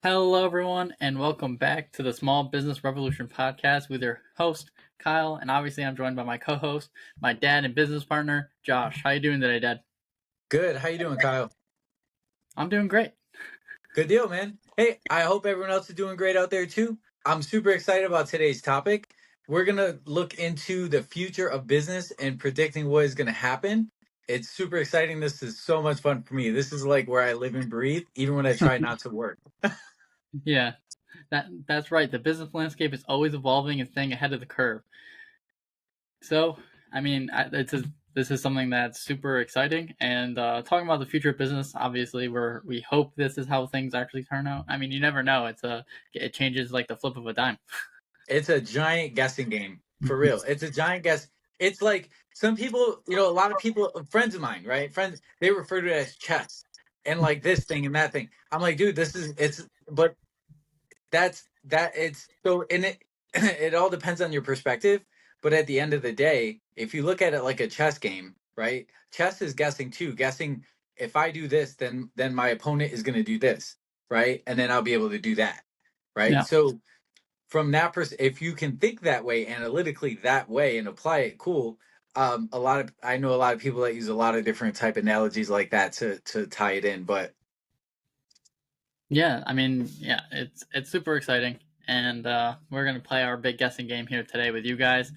Hello, everyone, and welcome back to the Small Business Revolution podcast with your host Kyle. And obviously, I'm joined by my co-host, my dad and business partner, Josh. How you doing today, Dad? Good. How you doing, Kyle? I'm doing great. Good deal, man. Hey, I hope everyone else is doing great out there too. I'm super excited about today's topic. We're gonna look into the future of business and predicting what is gonna happen. It's super exciting. This is so much fun for me. This is like where I live and breathe, even when I try not to work. Yeah, that's right. The business landscape is always evolving and staying ahead of the curve. So, I mean, this is something that's super exciting. And talking about the future of business, obviously, we hope this is how things actually turn out. I mean, you never know. It changes like the flip of a dime. It's a giant guessing game for real. It's a giant guess. It's like some people, a lot of people, friends of mine, right? Friends, they refer to it as chess and like this thing and that thing. I'm like, dude, but it's so in it. It all depends on your perspective. But at the end of the day, if you look at it like a chess game, right? Chess is guessing too. Guessing if I do this, then my opponent is going to do this, right? And then I'll be able to do that, right? Yeah. So from that if you can think that way analytically that way and apply it, cool. I know a lot of people that use a lot of different type analogies like that to tie it in, but Yeah, I mean, yeah, it's super exciting, and we're gonna play our big guessing game here today with you guys,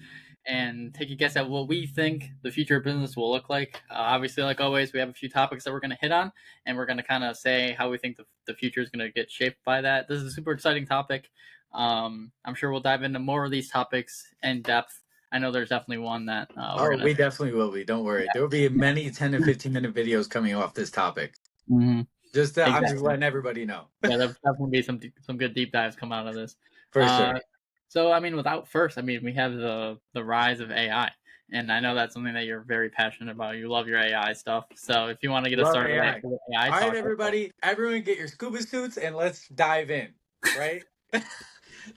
and take a guess at what we think the future of business will look like. Obviously, like always, we have a few topics that we're gonna hit on, and we're gonna kind of say how we think the future is gonna get shaped by that. This is a super exciting topic. I'm sure we'll dive into more of these topics in depth. I know there's definitely one that we're oh, gonna. we definitely will be, don't worry. There will be many 10 to 15-minute videos coming off this topic. Mhm. I'm just Exactly. letting everybody know. Yeah, there'll definitely be some good deep dives come out of this. For Uh, sure. so I mean, without first, I mean, we have the rise of AI, and I know that's something that you're very passionate about. You love your AI stuff. So if you want to get us Love started AI. with AI All right, talk, everybody, everyone get your scuba suits and let's dive in, right?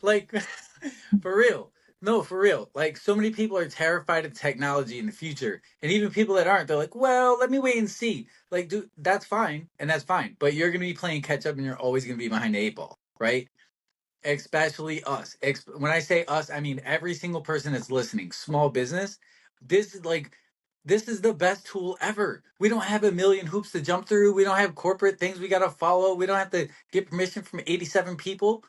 Like, for real. No, for real. Like, so many people are terrified of technology in the future. And even people that aren't, they're like, well, let me wait and see. Like, dude, that's fine. And that's fine. But you're going to be playing catch up and you're always going to be behind the eight ball, right? Especially us. When I say us, I mean every single person that's listening. Small business. This is like, this is the best tool ever. We don't have a million hoops to jump through. We don't have corporate things we got to follow. We don't have to get permission from 87 people,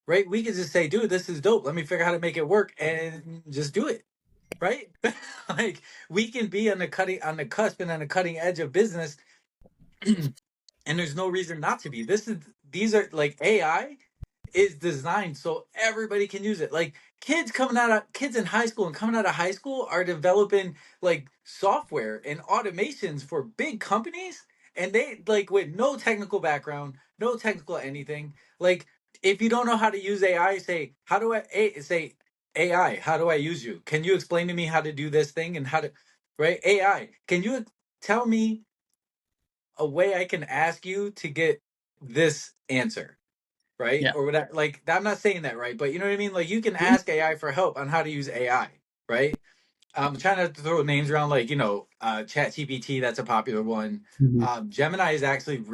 right? We can just say, dude, this is dope. Let me figure out how to make it work and just do it, right? Like we can be on the cusp and on the cutting edge of business, and there's no reason not to be. These are like AI is designed so everybody can use it. Like kids in high school and coming out of high school are developing like software and automations for big companies, and they like with no technical background, no technical anything. Like if you don't know how to use AI, say how do say AI, how do I use you? Can you explain to me how to do this thing and how to, right? AI, can you tell me a way I can ask you to get this answer? Right? yeah, Or whatever. Like I'm not saying that right, but you know what I mean? Like you can ask AI for help on how to use AI, right? I'm trying not to throw names around like, Chat GPT, that's a popular one. Mhm. Gemini is actually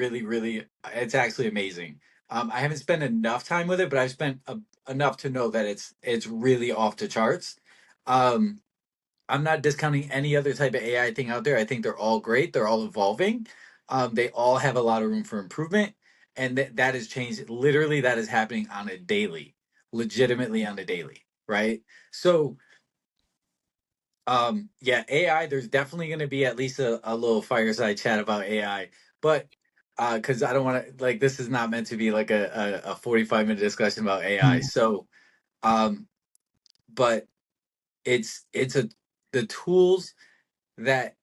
it's actually amazing. I haven't spent enough time with it, but I've spent enough to know that it's really off the charts. Um, I'm not discounting any other type of AI thing out there. I think they're all great. They're all evolving. They all have a lot of room for improvement, and that has changed. Literally, that is happening on a daily, legitimately on a daily, right? So, yeah, AI. There's definitely going to be at least a little fireside chat about AI, but because I don't want to like this is not meant to be like a 45-minute discussion about AI. Mhm. So, um, but it's a the tools that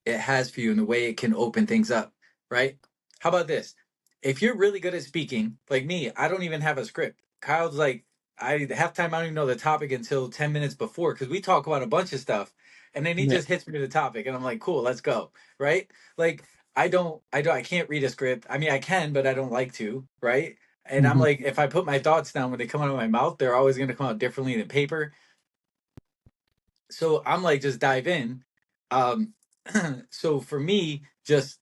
it has for you and the way it can open things up, right? How about this? If you're really good at speaking, like me, I don't even have a script. Kyle's like, half time I don't even know the topic until 10 minutes before because we talk about a bunch of stuff and then he Yeah. just hits me to the topic and I'm like, cool, let's go. Right? Like I can't read a script. I mean I can, but I don't like to, right? And I'm Mhm. like, if I put my thoughts down when they come out of my mouth, they're always gonna come out differently than paper. So I'm like, just dive in. Um, so for me, just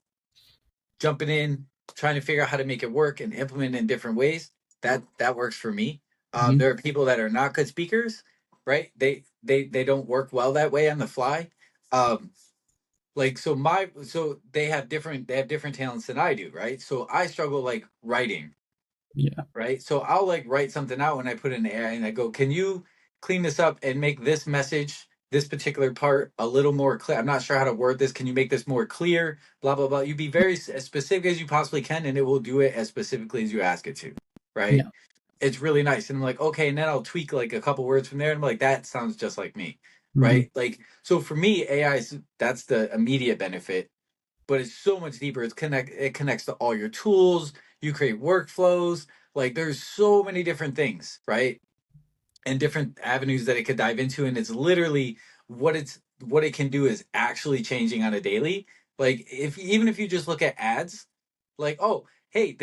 jumping in. trying to figure out how to make it work and implement it in different ways, that works for me. Hmm. There are people that are not good speakers, right? They don't work well that way on the fly. Um, like so they have different talents than I do, right? So I struggle like writing, Yeah. right? So I'll like write something out when I put in AI and I go, can you clean this up and make this message, this particular part a little more clear? I'm not sure how to word this. Can you make this more clear? Blah, blah, blah. You be very as specific as you possibly can, and it will do it as specifically as you ask it to, right? Yeah. It's really nice. And I'm like, okay, and then I'll tweak like a couple words from there. And I'm like, that sounds just like me, Hmm. right? Like, so for me, AI is that's the immediate benefit, but it's so much deeper. It connects to all your tools. You create workflows. Like there's so many different things, right? And different avenues that it could dive into. And it's literally what it can do is actually changing on a daily. Like if even if you just look at ads, like, oh, hey,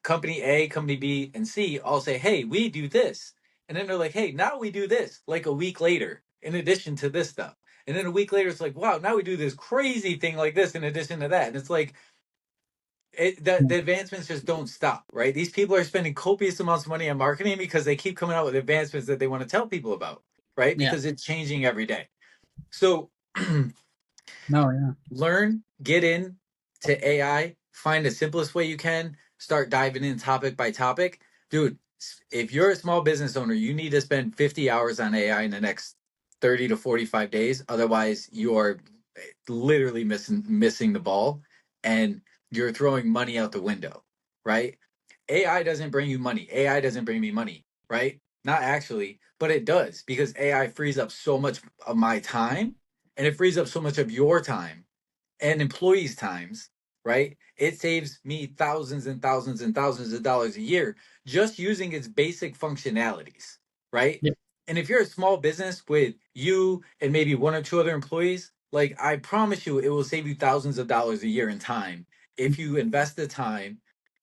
company A, company B, and C all say, hey, we do this. And then they're like, hey, now we do this, like a week later, in addition to this stuff. And then a week later, it's like, wow, now we do this crazy thing like this in addition to that. And it's like, the advancements just don't stop, right? These people are spending copious amounts of money on marketing because they keep coming out with advancements that they want to tell people about, right? Yeah. Because it's changing every day. So No. Yeah. learn, get in to AI, find the simplest way you can, start diving in topic by topic. Dude, if you're a small business owner, you need to spend 50 hours on AI in the next 30 to 45 days. Otherwise, you are literally missing the ball and you're throwing money out the window, right? AI doesn't bring you money. AI doesn't bring me money, right? Not actually, but it does because AI frees up so much of my time and it frees up so much of your time and employees' times, right? It saves me thousands and thousands and thousands of dollars a year just using its basic functionalities, right? Yeah. And if you're a small business with you and maybe one or two other employees, like I promise you, it will save you thousands of dollars a year in time if you invest the time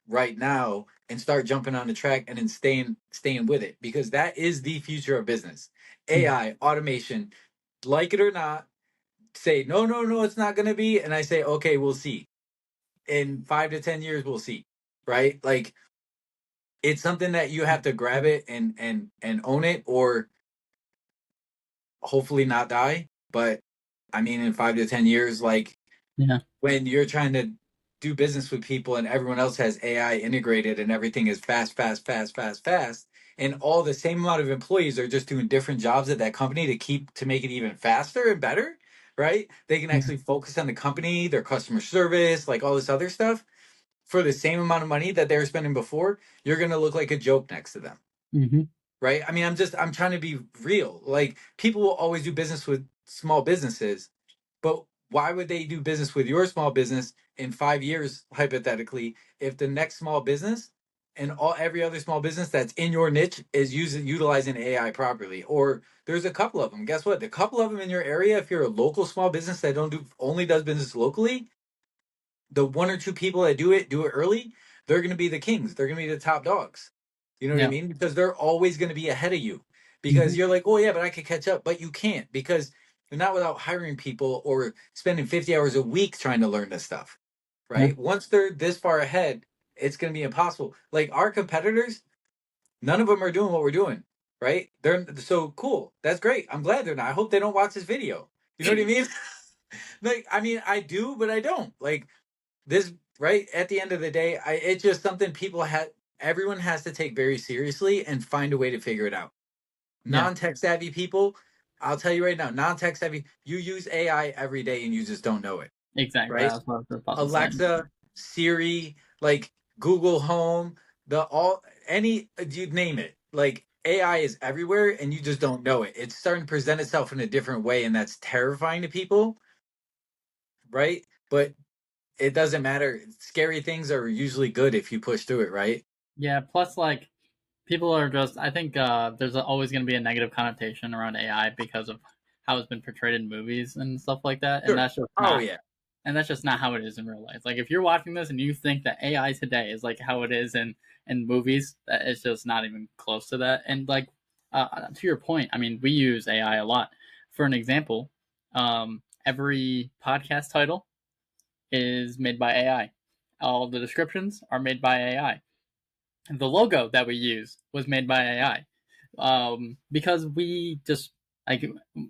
right now and start jumping on the track and then staying with it because that is the future of business. Yeah. AI, automation, like it or not, say no, no, no, it's not going to be, and I say okay, we'll see. In 5 to 10 years, we'll see, right? Like it's something that you have to grab it and own it, or hopefully not die. But I mean, in 5 to 10 years, like Yeah. when you're trying to do business with people and everyone else has AI integrated and everything is fast, fast, fast, fast, fast, and all the same amount of employees are just doing different jobs at that company to make it even faster and better, right? They can Yeah. actually focus on the company, their customer service, like all this other stuff for the same amount of money that they were spending before. You're going to look like a joke next to them, Hmm. right? I mean, I'm trying to be real. Like people will always do business with small businesses, but why would they do business with your small business in 5 years, hypothetically, if the next small business and every other small business that's in your niche is utilizing AI properly? Or there's a couple of them. Guess what? The couple of them in your area, if you're a local small business that don't do only does business locally, the one or two people that do it early, they're going to be the kings. They're going to be the top dogs. You know what I Yeah. mean? Because they're always going to be ahead of you. Because Hmm. you're like, oh yeah, but I could catch up, but you can't because you're not without hiring people or spending 50 hours a week trying to learn this stuff, Yeah. right? Once they're this far ahead, it's going to be impossible. Like our competitors, none of them are doing what we're doing, right? They're so cool. That's great. I'm glad they're not. I hope they don't watch this video. You know what I mean? Like, I mean, I do, but I don't. Like, this right at the end of the day, it's just something people had everyone has to take very seriously and find a way to figure it out. Yeah. Non-tech savvy people, I'll tell you right now, non-tech savvy, you use AI every day and you just don't know it, Exactly. right? That's what I was about to say. Alexa, Siri, like Google Home, the all any you name it, like AI is everywhere and you just don't know it. It's starting to present itself in a different way and that's terrifying to people, right? But it doesn't matter. Scary things are usually good if you push through it, right? Yeah. Plus, like, people are just. I think there's always going to be a negative connotation around AI because of how it's been portrayed in movies and stuff like that, and Sure. that's just Oh not. yeah. And that's just not how it is in real life. Like if you're watching this and you think that AI today is like how it is in movies, that it's just not even close to that. And like to your point, I mean, we use AI a lot. For an example, every podcast title is made by AI. all the descriptions are made by AI. The logo that we use was made by AI, because we just like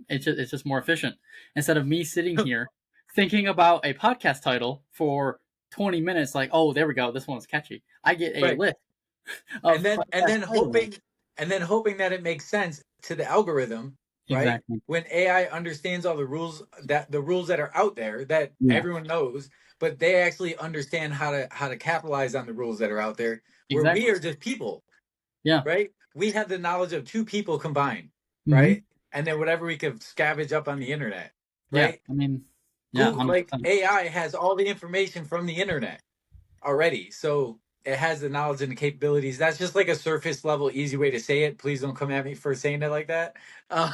it's just more efficient. Instead of me sitting here thinking about a podcast title for 20 minutes, like, oh, there we go, this one's catchy. I get a Right. list and of then and podcast then titles. hoping that it makes sense to the algorithm, right? Exactly. When AI understands all the rules that are out there that Yeah. everyone knows, but they actually understand how to capitalize on the rules that are out there, where we Exactly. are just people, Yeah. right? We have the knowledge of two people combined, Hmm. right? And then whatever we could scavenge up on the internet, Yeah. right? I mean, yeah, Google, like 100%. AI has all the information from the internet already. So it has the knowledge and the capabilities. That's just like a surface level, easy way to say it. Please don't come at me for saying it like that. Uh,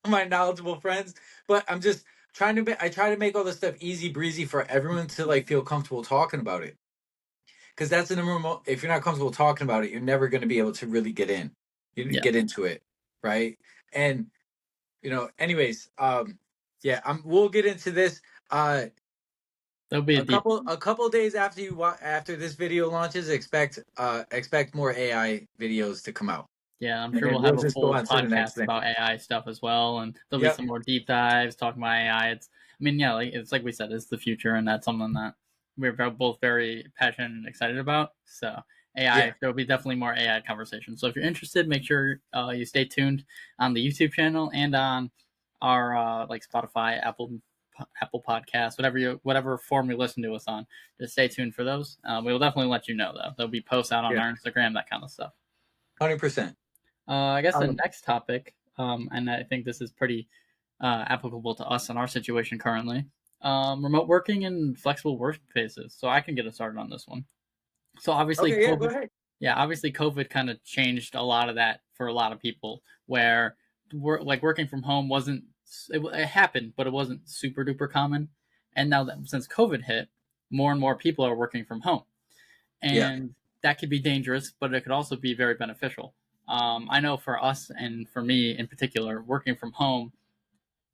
my knowledgeable friends. But I'm just trying to, I try to make all this stuff easy breezy for everyone to like feel comfortable talking about it. Because that's the number one, if you're not comfortable talking about it, you're never going to be able to really Yeah. get into it. Right. And, anyways, yeah, we'll get into this. Uh, That'll be a deep. a couple days after after this video launches, expect more AI videos to come out, Yeah, I'm and sure then we'll we'll have a just go full on to the next podcast thing. about AI stuff as well, and there'll be Yep. some more deep dives talking about AI. I mean, yeah, like it's like we said, it's the future, and that's something that both very passionate and excited about. So Yeah. AI, there'll be definitely more AI conversations. So if you're interested, make sure you stay tuned on the YouTube channel and on our like Spotify, Apple Podcasts, whatever form you listen to us on. Just stay tuned for those. We will definitely let you know though. There'll be posts out on Yeah. our Instagram, that kind of stuff. 100%. I guess the Um. next topic, and I think this is pretty applicable to us in our situation currently, remote working and flexible workspaces. So I can get us started on this one. So obviously, Okay. Yeah. Go COVID, ahead. yeah, obviously COVID kind of changed a lot of that for a lot of people, where like working from home wasn't it happened, but it wasn't super duper common. And now that since COVID hit, more and more people are working from home, Yeah. and that could be dangerous, but it could also be very beneficial. I know for us and for me in particular, working from home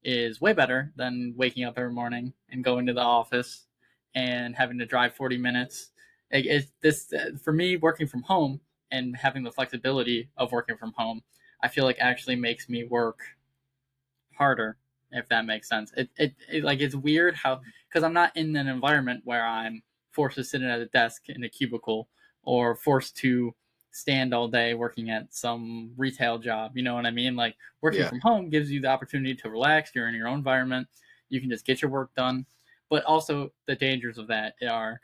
is way better than waking up every morning and going to the office and having to drive 40 minutes. It's this for me working from home and having the flexibility of working from home. I feel like actually makes me work harder, if that makes sense. It like it's weird how because I'm not in an environment where I'm forced to sit at a desk in a cubicle or forced to stand all day working at some retail job. You know what I mean? Like working Yeah. from home gives you the opportunity to relax. You're in your own environment. You can just get your work done. But also the dangers of that are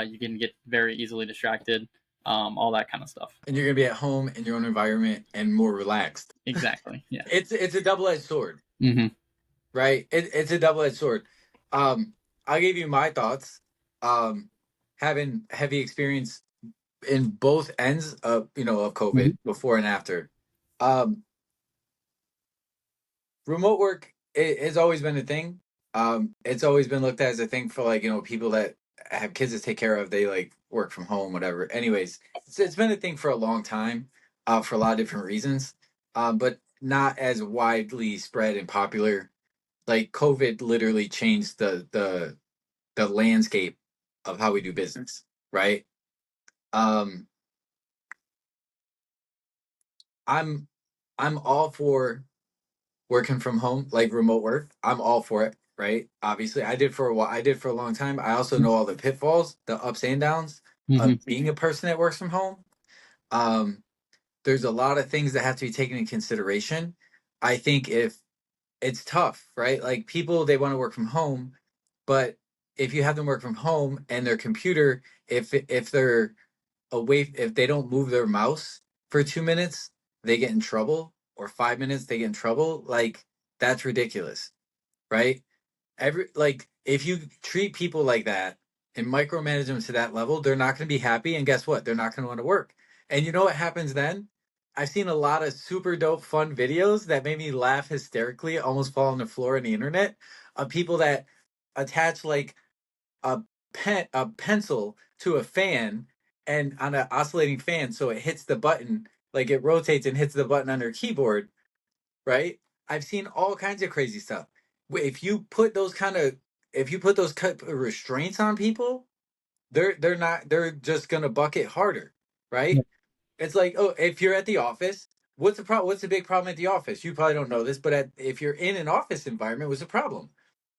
you can get very easily distracted, all that kind of stuff. And you're gonna be at home in your own environment and more relaxed. Exactly. Yeah. It's a double edged sword, Mm-hmm. right? It's a double edged sword. Um. I'll give you my thoughts. Having heavy experience in both ends of of Mm-hmm. COVID, before and after. Um, Remote work has always been a thing. It's always been looked at as a thing for like people that have kids to take care of. They like work from home, whatever. Anyways, it's been a thing for a long time, for a lot of different reasons, but not as widely spread and popular. Like COVID literally changed the landscape of how we do business, right? Um, I'm I'm all for working from home, like remote work. I'm all for it, right? Obviously, I did for a while. I did for a long time. I also know all the pitfalls, the ups and downs Mm-hmm. of being a person that works from home. Um, there's a lot of things that have to be taken into consideration. I think if it's tough, right? Like people, they want to work from home, but if you have them work from home and their computer, if they're away, if they don't move their mouse for 2 minutes, they get in trouble, or 5 minutes, they get in trouble. Like that's ridiculous, right? Like if you treat people like that and micromanage them to that level, they're not going to be happy, and guess what? They're not going to want to work. And you know what happens then? I've seen a lot of super dope fun videos that made me laugh hysterically, almost fall on the floor on the internet, of people that attach like a a pencil to a fan, and on an oscillating fan, so it hits the button, like it rotates and hits the button on their keyboard, right? I've seen all kinds of crazy stuff. If you put those kind of, if you put those restraints on people, they're not, they're just gonna buck it harder, Yeah. right? It's like, oh, if you're at the office, what's the problem? What's the big problem at the office? You probably don't know this, but if you're in an office environment, what's the problem?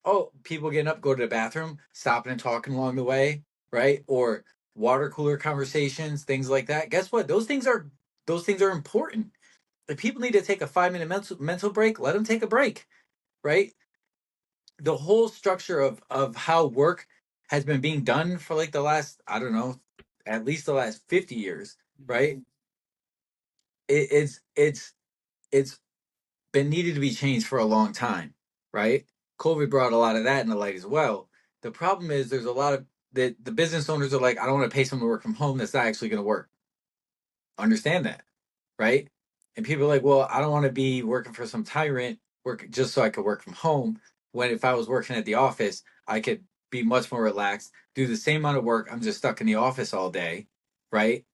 Oh, people getting up, go to the bathroom, stopping and talking along the way, right? Or water cooler conversations, things like that. Guess what? Those things are important. If people need to take a 5 minute mental break, let them take a break, right? The whole structure of how work has been being done for like the last, I don't know, at least the last 50 years, right? It's been needed to be changed for a long time, right? COVID brought a lot of that into light as well. The problem is there's a lot of the business owners are like, I don't want to pay someone to work from home that's not actually going to work. Understand that, right? And people are like, well, I don't want to be working for some tyrant work just so I could work from home. When if I was working at the office, I could be much more relaxed, do the same amount of work. I'm just stuck in the office all day, right?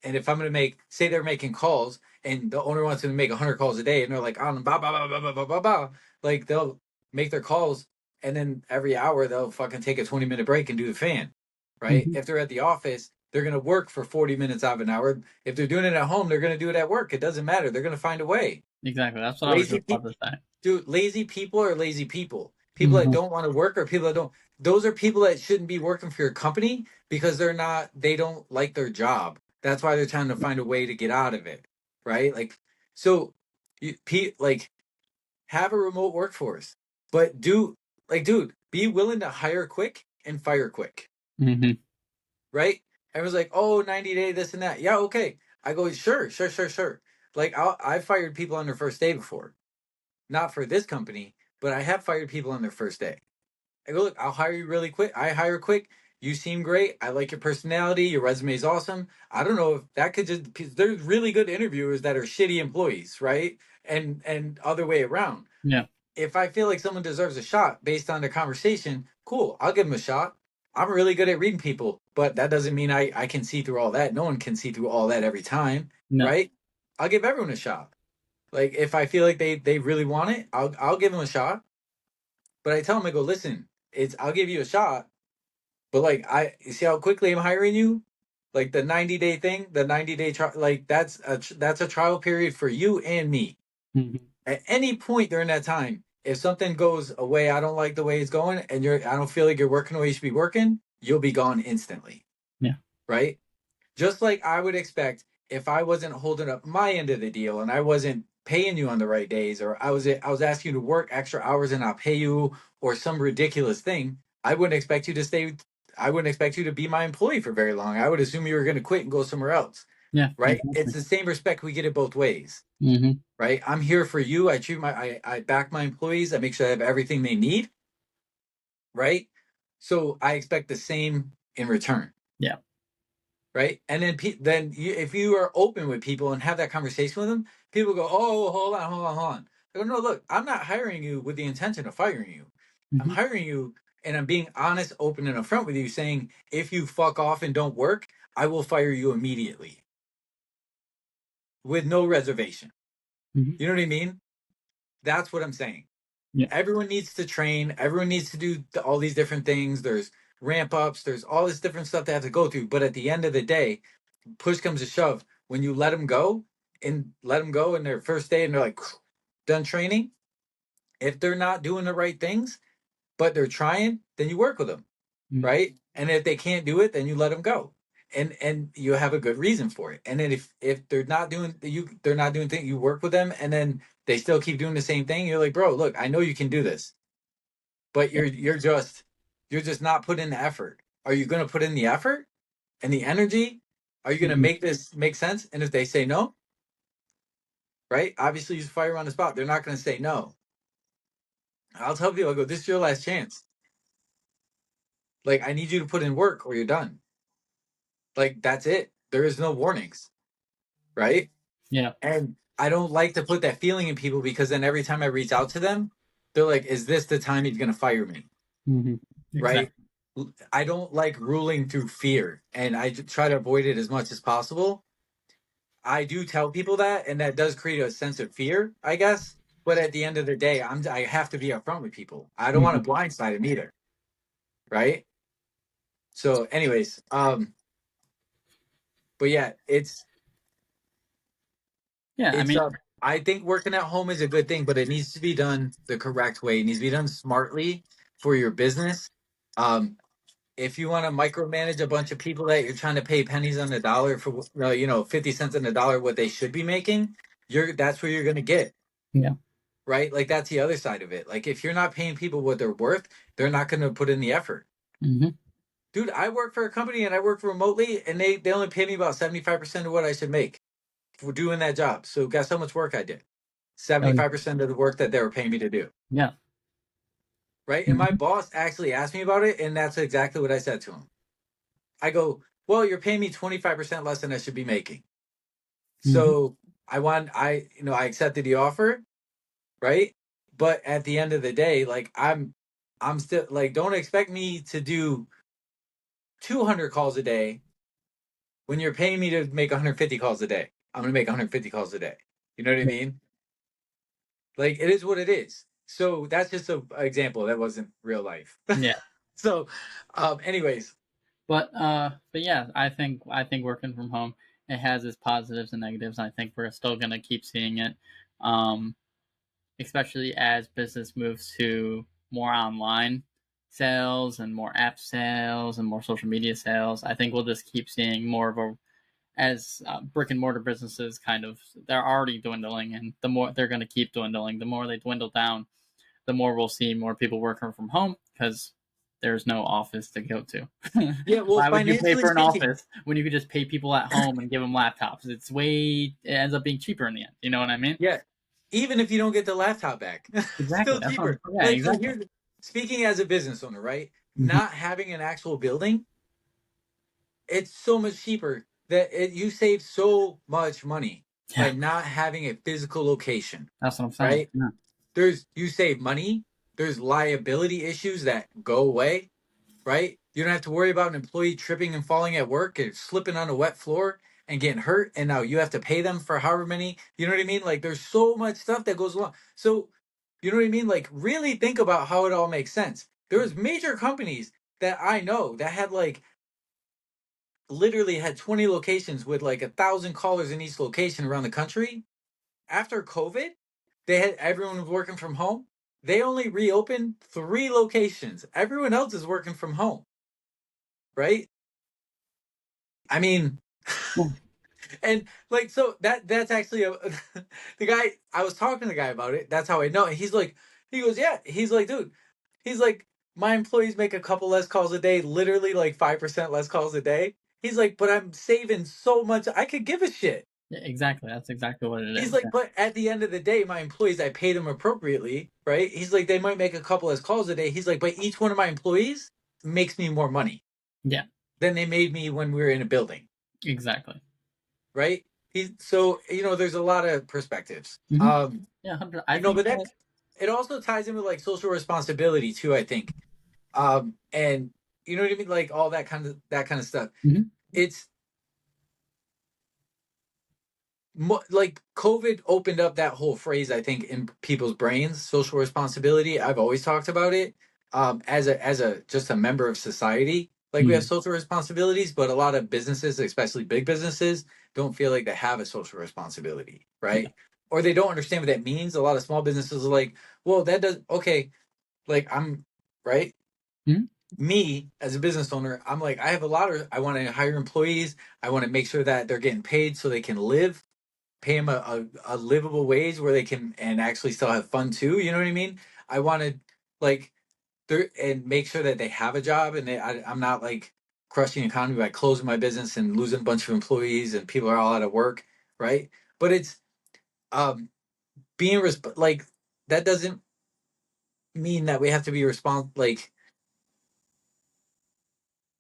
And if I'm going to make, say they're making calls and the owner wants them to make 100 calls a day and they're like, on blah, blah, blah, blah, blah, blah, blah, blah, like they'll make their calls and then every hour they'll fucking take a 20-minute break and do the fan, right? Hmm. If they're at the office, they're going to work for 40 minutes out of an hour. If they're doing it at home, they're going to do it at work. It doesn't matter. They're going to find a way. Exactly. That's what I was Lazy just about people, to say. dude, lazy people are lazy people. People that Hmm. don't want to work or people that don't, those are people that shouldn't be working for your company because they don't like their job. That's why they're trying to find a way to get out of it, right? Like, so like have a remote workforce, but dude, be willing to hire quick and fire quick, Hmm. right? Everyone's like, oh, 90-day, this and that. Yeah, okay. I go, sure, sure, sure, sure. Like, I fired people on their first day before, not for this company, but I have fired people on their first day. I go, look, I'll hire you really quick. I hire quick. You seem great. I like your personality. Your resume is awesome. I don't know if that could just, there's really good interviewers that are shitty employees, right? And other way around. Yeah. If I feel like someone deserves a shot based on the conversation, cool, I'll give them a shot. I'm really good at reading people, but that doesn't mean I can see through all that. No one can see through all that every time, No. right? I'll give everyone a shot. Like if I feel like they really want it, I'll give them a shot. But I tell them, I go, listen, it's I'll give you a shot, but like you see how quickly I'm hiring you, like the 90-day thing, the 90-day trial, like that's a trial period for you and me. Hmm. At any point during that time, if something goes away, I don't like the way it's going, and I don't feel like you're working the way you should be working, you'll be gone instantly, Yeah. right? Just like I would expect if I wasn't holding up my end of the deal and I wasn't paying you on the right days, or I was asking you to work extra hours and not pay you, or some ridiculous thing, I wouldn't expect you to stay. I wouldn't expect you to be my employee for very long. I would assume you were going to quit and go somewhere else, Yeah. right? It's Exactly. the same respect we get it both ways, Hmm. right? I'm here for you. I back my employees. I make sure they have everything they need, right? So I expect the same in return, Yeah. right? And then if you are open with people and have that conversation with them, people go, "Oh, hold on, hold on, hold on." I go, "No, look, I'm not hiring you with the intention of firing you. I'm Hmm. hiring you, and I'm being honest, open, and upfront with you, saying if you fuck off and don't work, I will fire you immediately with no reservation." Hmm. You know what I mean? That's what I'm saying. Yeah. Everyone needs to train. Everyone needs to do all these different things. There's ramp ups. There's all this different stuff they have to go through. But at the end of the day, push comes to shove, when you let them go in their first day and they're like done training, if they're not doing the right things, but they're trying, then you work with them, Hmm. right? And if they can't do it, then you let them go. And you have a good reason for it. And then if they're not doing things, you work with them and then they still keep doing the same thing. You're like, bro, look, I know you can do this, but Yeah. you're just not putting in the effort. Are you going to put in the effort and the energy? Are you going to Hmm. make this make sense? And if they say no, right? Obviously, you fire on the spot. They're not going to say no. I'll tell people, I go, this is your last chance. Like, I need you to put in work or you're done. Like, that's it. There is no warnings, right? Yeah. And I don't like to put that feeling in people because then every time I reach out to them, they're like, is this the time he's going to fire me? Hmm. Right? Exactly. I don't like ruling through fear and try to avoid it as much as possible. I do tell people that, and that does create a sense of fear, I guess. But at the end of the day, I have to be upfront with people. I don't want Hmm. to blindside them either, right? So, anyways, but yeah, Yeah, I it's mean, I think working at home is a good thing, but it needs to be done the correct way. It needs to be done smartly for your business. Um, if you want to micromanage a bunch of people that you're trying to pay pennies on the dollar for, 50 cents on the dollar what they should be making, that's where you're going to get, yeah. right? Like that's the other side of it. Like if you're not paying people what they're worth, they're not going to put in the effort. Hmm. Dude, I work for a company and I work remotely and they only pay me about 75% of what I should make for doing that job. So guess how much work I did? Oh, 75% of the work that they were paying me to do. yeah. Right. And my Hmm. boss actually asked me about it. And that's exactly what I said to him. I go, well, you're paying me 25% less than I should be making. Hmm. So I accepted the offer. Right. But at the end of the day, like I'm still like, don't expect me to do 200 calls a day when you're paying me to make 150 calls a day. I'm going to make 150 calls a day. You know what I Yeah. mean? Like it is what it is. So that's just an example. That wasn't real life. Yeah. So, anyways, But yeah, I think working from home, it has its positives and negatives. I think we're still gonna keep seeing it, um, especially as business moves to more online sales and more app sales and more social media sales. I think we'll just keep seeing more of a as brick and mortar businesses kind of they're already dwindling, and the more they're going to keep dwindling, the more they dwindle down, the more we'll see more people working from home because there's no office to go to. yeah. Well, Why would you pay financially for an speaking, office when you could just pay people at home and give them laptops? It ends up being cheaper in the end. You know what I mean? yeah. Even if you don't get the laptop back, Exactly. still That's what cheaper. yeah, Like so, exactly. here's speaking as a business owner, right? Hmm. Not having an actual building, it's so much cheaper that you save so much money by Yeah, not having a physical location, that's what I'm saying. right? Yeah. You save money. There's liability issues that go away, right? You don't have to worry about an employee tripping and falling at work and slipping on a wet floor and getting hurt. And now you have to pay them for however many, you know what I mean? Like there's so much stuff that goes along. So, you know what I mean? Like really think about how it all makes sense. There's major companies that I know that had like literally had 20 locations with like 1,000 callers in each location around the country. After COVID, they had everyone was working from home. They only reopened 3 locations. Everyone else is working from home, right? I mean, Yeah. and like so that's actually a the guy I was talking to the guy about it. That's how I know. And he's like, he goes, yeah. He's like, dude, he's like, my employees make a couple less calls a day, literally like 5% less calls a day. He's like, but I'm saving so much. I could give a shit. Yeah, exactly. That's exactly what it He's is. like, but at the end of the day, my employees, I pay them appropriately, right? He's like, they might make a couple less calls a day. He's like, but each one of my employees makes me more money Yeah, than they made me when we were in a building, exactly. right? So there's a lot of perspectives. Hmm. Yeah, 100. I think But that. that it also ties in with like social responsibility too, I think. And you know what I mean? Like all that kind of stuff. Mhm. It's like COVID opened up that whole phrase, I think, in people's brains, social responsibility. I've always talked about it as a just a member of society. Like we have Mhm. social responsibilities, but a lot of businesses, especially big businesses, don't feel like they have a social responsibility, Yeah. right? Or they don't understand what that means. A lot of small businesses are like, well, that does okay. Like I'm right. Mhm. Me as a business owner, I'm like, I have a lot of. I want to hire employees. I want to make sure that they're getting paid so they can live, pay them a livable wage where they can and actually still have fun too. You know what I mean? I wanted like and make sure that they have a job and I'm not like crushing the economy by closing my business and losing a bunch of employees and people are all out of work, right? But it's um like that doesn't mean that we have to be responsible. Like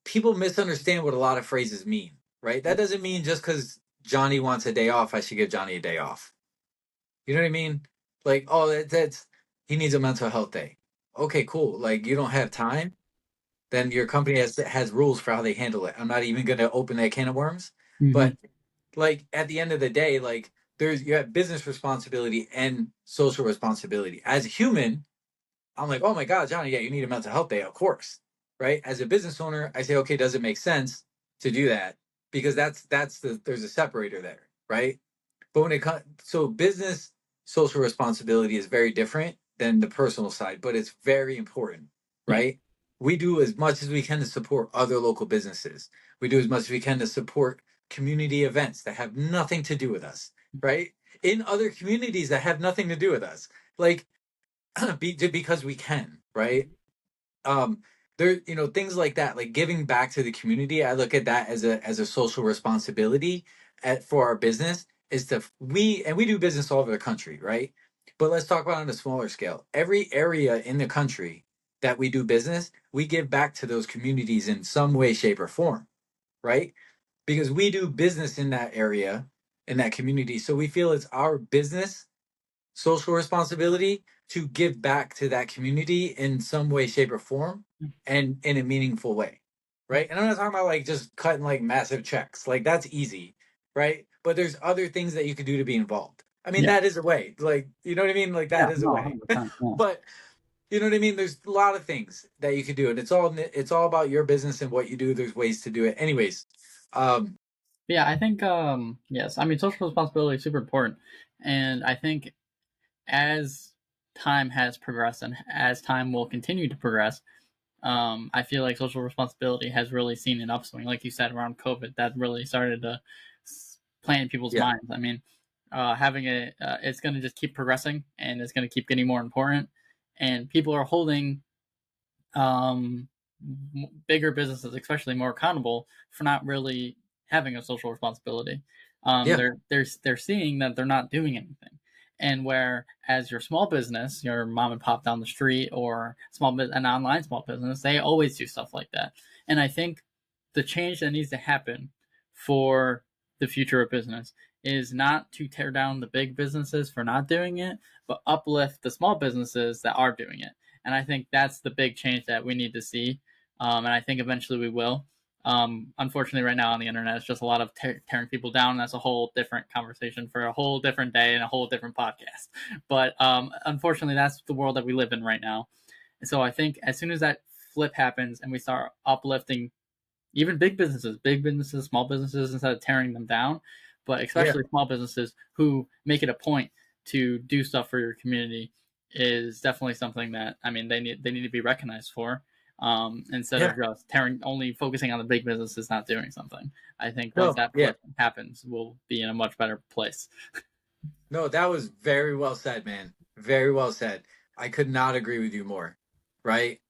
people misunderstand what a lot of phrases mean, right? That doesn't mean just because Johnny wants a day off, I should give Johnny a day off. You know what I mean? Like, oh, that's he needs a mental health day. Okay, cool. Like, you don't have time, then your company has rules for how they handle it. I'm not even going to open that can of worms. Mhm. But like at the end of the day, like you have business responsibility and social responsibility. As a human, I'm like, oh my god, Johnny, yeah, you need a mental health day, of course. right? As a business owner, I say, okay, does it make sense to do that? Because there's a separator there, right? But when it comes, so business social responsibility is very different than the personal side, but it's very important, Yeah. right? We do as much as we can to support other local businesses. We do as much as we can to support community events that have nothing to do with us, right? In other communities that have nothing to do with us, like because we can, right? um there, things like that, like giving back to the community. I look at that as a social responsibility for our business. Is to we do business all over the country, right? But let's talk about on a smaller scale. Every area in the country that we do business, we give back to those communities in some way, shape, or form, right? Because we do business in that area, in that community, so we feel it's our business social responsibility to give back to that community in some way, shape, or form, and in a meaningful way, right? And I'm not talking about like just cutting like massive checks, like that's easy, right? But there's other things that you could do to be involved. I mean, Yeah. that is a way, like, you know what I mean? Like Yeah. that is a No, way. 100%. Yeah. But you know what I mean? There's a lot of things that you could do, and it's all about your business and what you do. There's ways to do it. Anyways, um, Yeah, I think yes. I mean social responsibility is super important. And I think as time has progressed and as time will continue to progress, I feel like social responsibility has really seen an upswing. Like you said, around COVID, that really started to plant in people's yeah, minds. I mean, having it's going to just keep progressing and it's going to keep getting more important. And people are holding um, bigger businesses, especially more accountable for not really having a social responsibility. yeah, They're seeing that they're not doing anything, and where as your small business, your mom and pop down the street, or an online small business, they always do stuff like that. And I think the change that needs to happen for the future of business is not to tear down the big businesses for not doing it, but uplift the small businesses that are doing it. And I think that's the big change that we need to see. And I think eventually we will. Unfortunately, right now on the internet, it's just a lot of tearing people down. And that's a whole different conversation for a whole different day and a whole different podcast. But unfortunately, that's the world that we live in right now. And so I think as soon as that flip happens and we start uplifting even big businesses, small businesses, instead of tearing them down, but yeah, especially small businesses who make it a point to do stuff for your community is definitely something that I mean they need to be recognized for. Instead yeah. of just tearing only focusing on the big businesses not doing something. I think once No, that yeah. flip happens, we'll be in a much better place. No, that was very well said, man. Very well said. I could not agree with you more. Right?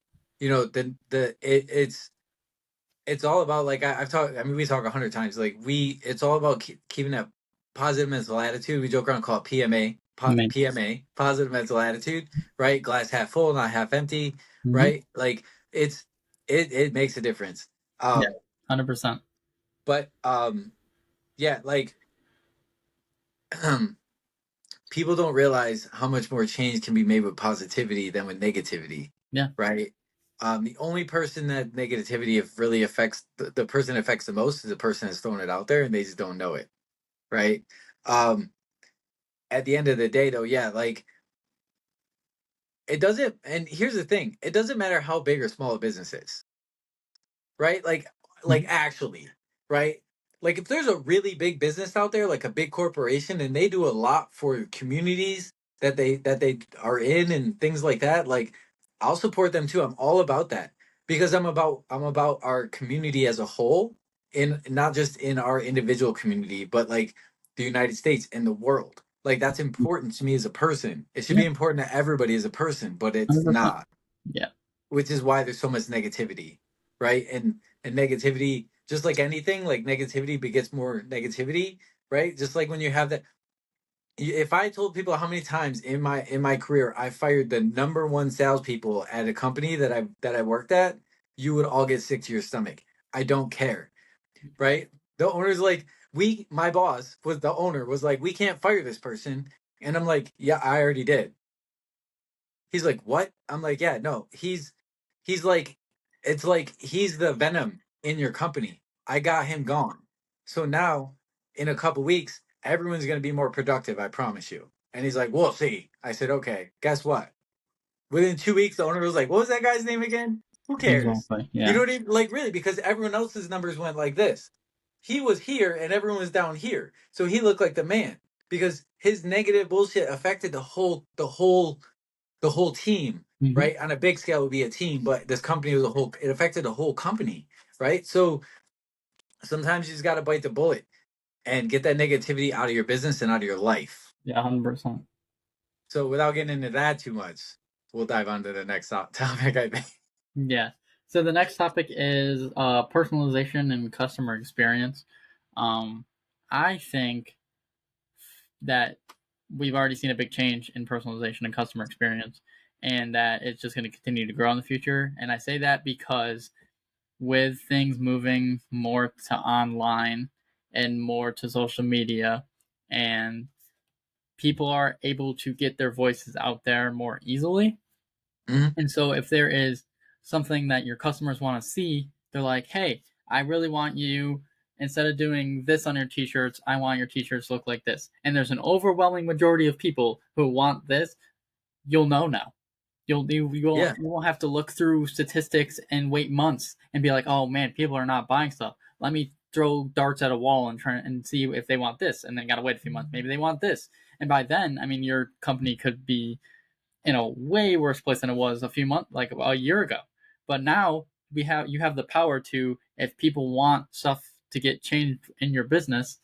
It's all about like I've talked. I mean, we talk 100 times. Like it's all about keeping that positive mental attitude. We joke around, call it PMA, I mean, PMA, positive mental attitude. Right? Glass half full, not half empty. mm-hmm. Right? Like it's it makes a difference. Yeah, Um, 100%. but yeah, like people don't realize how much more change can be made with positivity than with negativity, Yeah, right? The only person that negativity really affects, the person it affects the most is the person that's throwing it out there and they just don't know it, right? Um, at the end of the day, though, yeah, like it doesn't. And here's the thing: it doesn't matter how big or small a business is, right? Like mm-hmm. actually, right? Like if there's a really big business out there, like a big corporation, and they do a lot for communities that they are in and things like that, like I'll support them too. I'm all about that because I'm about our community as a whole, in not just in our individual community, but like the United States and the world. Like that's important to me as a person. It should Yeah, be important to everybody as a person, but it's 100%. not, Yeah, which is why there's so much negativity, right? And negativity, just like anything, like negativity begets more negativity, right? Just like when you have that. If I told people how many times in my career I fired the number one salespeople at a company that I worked at, you would all get sick to your stomach. I don't care, right? The owner's like, my boss was the owner was like, we can't fire this person, and I'm like, yeah, I already did. He's like, what? I'm like, yeah, no. He's like, it's like he's the venom in your company. I got him gone. So now, in a couple weeks, everyone's gonna be more productive. I promise you. And he's like, we'll see. I said, okay. Guess what? Within 2 weeks, the owner was like, what was that guy's name again? Who cares? Exactly. You know Yeah. what I mean? Like really, because everyone else's numbers went like this. He was here and everyone was down here. So he looked like the man because his negative bullshit affected the whole team, Hmm. right? On a big scale it would be a team, but this company was a whole it affected the whole company, right? So sometimes you just gotta bite the bullet and get that negativity out of your business and out of your life. Yeah. 100%. So without getting into that too much, we'll dive on to the next topic, I think. Yeah. So the next topic is personalization and customer experience. Um, I think that we've already seen a big change in personalization and customer experience, and that it's just going to continue to grow in the future. And I say that because with things moving more to online and more to social media, and people are able to get their voices out there more easily. Mhm. And so if there is something that your customers want to see, they're like, hey, I really want you, instead of doing this on your t-shirts, I want your t-shirts to look like this. And there's an overwhelming majority of people who want this, you'll know now. Yeah. You won't have to look through statistics and wait months and be like, oh man, people are not buying stuff. Let me throw darts at a wall and try and see if they want this, and then gotta wait a few months. Maybe they want this, and by then, I mean, your company could be in a way worse place than it was a few months, like a year ago. But now you have the power to, if people want stuff to get changed in your business,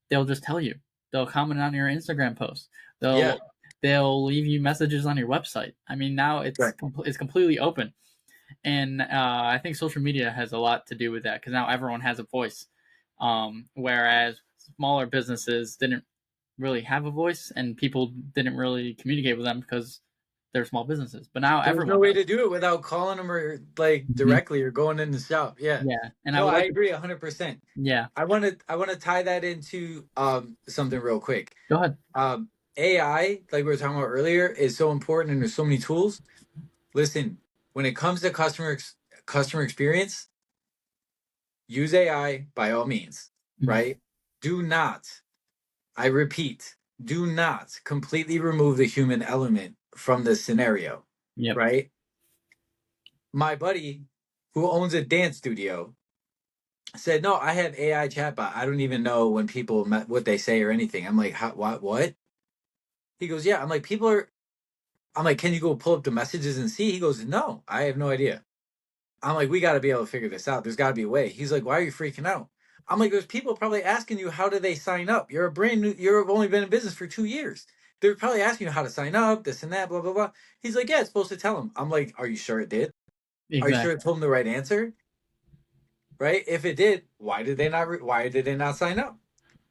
they'll just tell you. They'll comment on your Instagram post. Yeah. They'll they'll leave you messages on your website. I mean, now Right. it's completely open, and I think social media has a lot to do with that because now everyone has a voice, whereas smaller businesses didn't really have a voice, and people didn't really communicate with them because they're small businesses. But now There was no everyone way does. to do it without calling them or like Mhm. directly or going in the shop. Yeah. Yeah, and I No, would I like to. agree 100%. Yeah, I want to tie that into something real quick. go ahead. Um AI, like we were talking about earlier, is so important and there's so many tools. Listen, when it comes to customer experience, use AI by all means, Mhm. right? Do not, I repeat, do not completely remove the human element from the scenario, Yep. right? My buddy who owns a dance studio said, "No, I have AI chatbot. I don't even know when people what they say or anything." I'm like, "How, what?" He goes, "Yeah." I'm like, "People are." I'm like, "Can you go pull up the messages and see?" He goes, "No, I have no idea." I'm like, "We got to be able to figure this out. There's got to be a way." He's like, "Why are you freaking out?" I'm like, "There's people probably asking you how do they sign up. You're a brand new. You've only been in business for 2 years. They're probably asking you how to sign up, this and that, blah blah blah." He's like, "Yeah, it's supposed to tell them." I'm like, "Are you sure it did? Are you sure it Exactly. told them the right answer?" Right? If it did, why did they not? Why did they not sign up?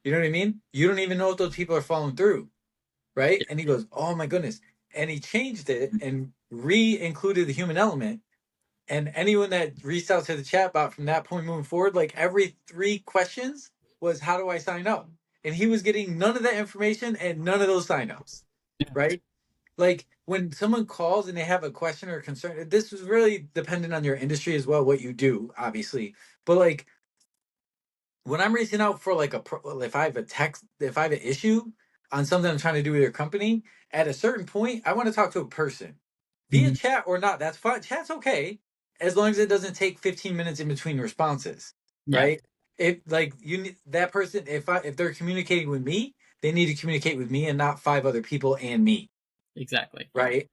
You know what I mean? You don't even know if those people are following through, right? Yeah. And he goes, "Oh my goodness!" And he changed it and re-included the human element. And anyone that reached out to the chatbot from that point moving forward, like every 3 questions was, "How do I sign up?" And he was getting none of that information and none of those signups, Yeah. right? Like when someone calls and they have a question or a concern, this is really dependent on your industry as well, what you do, obviously. But like when I'm reaching out for like if I have a text, if I have an issue on something I'm trying to do with your company, at a certain point, I want to talk to a person via Mhm. chat or not. That's fine. Chat's okay as long as it doesn't take 15 minutes in between responses, Yeah. right? If like that person, if they're communicating with me, they need to communicate with me and not 5 other people and me, Exactly. Yeah. right?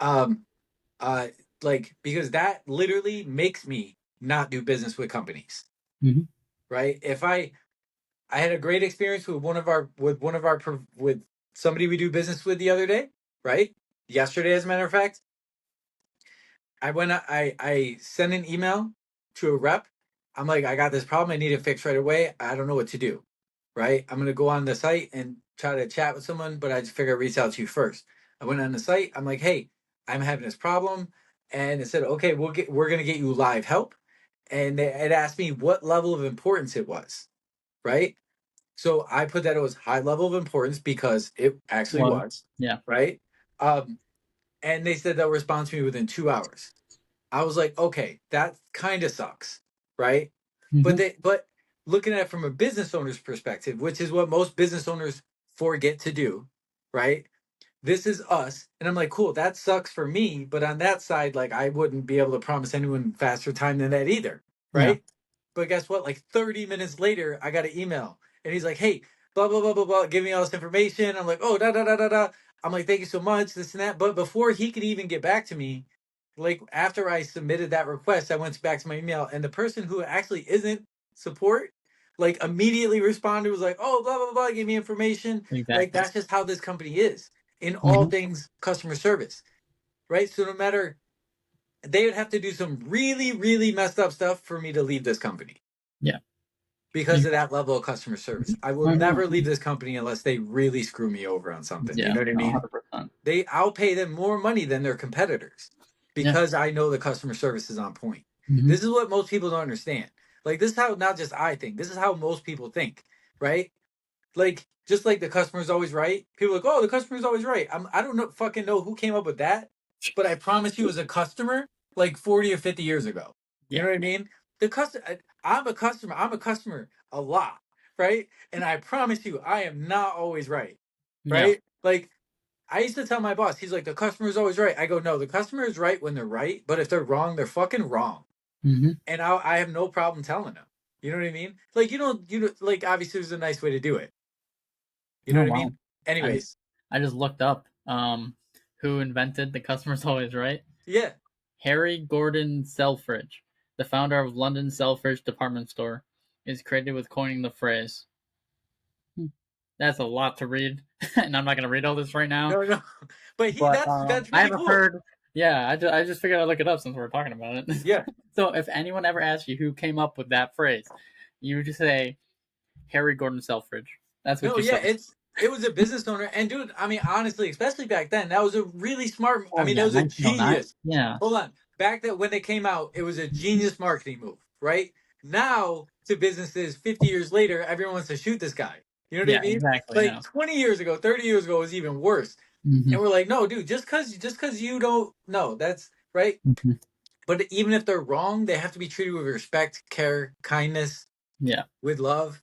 Um, uh, like because that literally makes me not do business with companies, Hmm. right? If I had a great experience with somebody we do business with the other day, right? Yesterday, as a matter of fact, I sent an email to a rep. I'm like, I got this problem. I need it fixed right away. I don't know what to do. Right? I'm gonna go on the site and try to chat with someone, but I just figured I'd reach out to you first. I went on the site. I'm like, hey, I'm having this problem, and it said, okay, we're gonna get you live help, and it asked me what level of importance it was. Right? So I put that it was high level of importance because it actually Was. was, Yeah. right? Um, and they said they'll respond to me within 2 hours. I was like, okay, that kind of sucks, right? Hmm. But looking at it from a business owner's perspective, which is what most business owners forget to do, right? This is us. And I'm like, cool, that sucks for me. But on that side, like, I wouldn't be able to promise anyone faster time than that either. Yeah. Right. But guess what? Like 30 minutes later, I got an email and he's like, hey, blah, blah, blah, blah, blah, give me all this information. I'm like, oh, da, da, da, da, da. I'm like, thank you so much, this and that. But before he could even get back to me, like after I submitted that request, I went back to my email and the person who actually isn't support, like immediately responded, was like, oh, blah, blah, blah, gave me information. Like, Exactly. that's just how this company is in all Hmm. things customer service, right? So no matter, they would have to do some really, really messed up stuff for me to leave this company Yeah. because of that level of customer service. I will Mhm. never leave this company unless they really screw me over on something. You Yeah. know what I No, mean? 100%. I'll pay them more money than their competitors Yeah. because I know the customer service is on point. Hmm. This is what most people don't understand. Like, this is how not just I think, this is how most people think, right? Like, just like the customer's always right. People are like, oh, the customer's always right. I don't know, fucking know who came up with that, but I promise you, as a customer, like 40 or 50 years ago, you Yeah. know what I mean? The customer, I'm a customer. I'm a customer a lot, right? And I promise you, I am not always right, Yeah. right? Like, I used to tell my boss, he's like, the customer's always right. I go, no, the customer is right when they're right, but if they're wrong, they're fucking wrong. Hmm. And I have no problem telling them. You know what I mean? Like, you know, like, obviously, there's a nice way to do it. You know Oh what I wow. mean? I just Anyways, I just looked up who invented the customer's always right. yeah. Harry Gordon Selfridge, the founder of London Selfridge department store, is credited with coining the phrase. Hmm. That's a lot to read, and I'm not going to read all this right now. No, no. But But that's I really haven't cool. heard. Yeah, I just figured I'd look it up since we're talking about it. Yeah. So if anyone ever asks you who came up with that phrase, you just say Harry Gordon Selfridge. That's what No, you yeah, say. it was a business owner. And dude, I mean, honestly, especially back then, that was a really smart, I Oh mean, that yeah, was a 1909. genius. Yeah. Hold on. Back then when they came out, it was a genius marketing move, right? Now to businesses 50 years later, everyone wants to shoot this guy. You know what I Yeah. mean? Exactly. Like No. 20 years ago, 30 years ago was even worse. Hmm. And we're like, no, dude, just cause you don't know, that's right. Hmm. But even if they're wrong, they have to be treated with respect, care, kindness, Yeah. with love.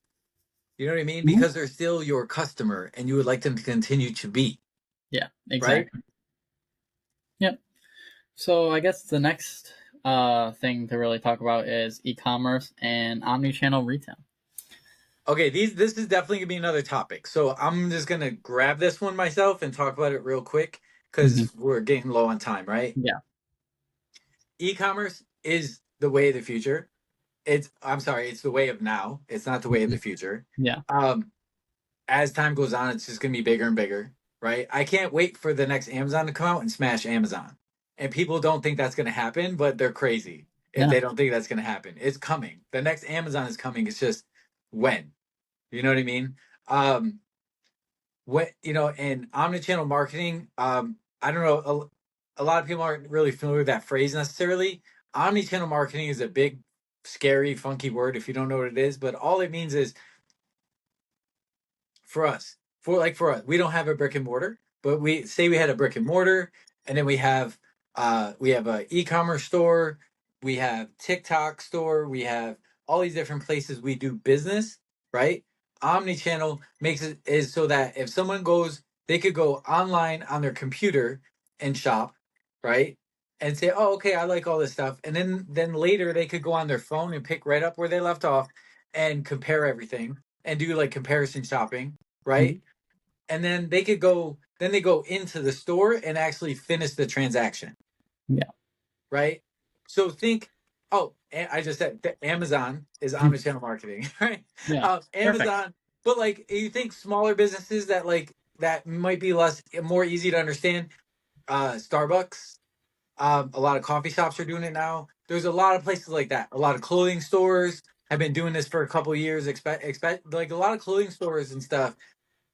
You know what I mean? Mhm. Because they're still your customer and you would like them to continue to be, Yeah. right? Exactly. Yep. So I guess the next thing to really talk about is e-commerce and omni-channel retail. Okay, this is definitely gonna be another topic. So I'm just gonna grab this one myself and talk about it real quick Hmm. because we're getting low on time, right? Yeah. E-commerce is the way of the future. I'm sorry, it's the way of now. It's not the way of Hmm. the future. Yeah. Um, as time goes on, it's just gonna be bigger and bigger, right? I can't wait for the next Amazon to come out and smash Amazon. And people don't think that's gonna happen, but they're crazy if Yeah. they don't think that's gonna happen. It's coming. The next Amazon is coming. It's just when. You know what I mean? Um, what and omnichannel marketing. I don't know. A lot of people aren't really familiar with that phrase necessarily. Omnichannel marketing is a big, scary, funky word if you don't know what it is. But all it means is for us, we don't have a brick and mortar, but we say we had a brick and mortar, and then we have a e-commerce store, we have TikTok store, we have all these different places we do business, right? Omnichannel makes it is so that if someone goes, they could go online on their computer and shop, right? And say, oh, okay, I like all this stuff, and then later they could go on their phone and pick right up where they left off and compare everything and do like comparison shopping, Mhm. right? And then they go into the store and actually finish the transaction, Yeah. right? So think, oh, I just said that Amazon is Mhm. omnichannel marketing, right? Yeah. Perfect. Amazon, but like you think smaller businesses that that might be more easy to understand. Starbucks, a lot of coffee shops are doing it now. There's a lot of places like that. A lot of clothing stores have been doing this for a couple of years. Expect like a lot of clothing stores and stuff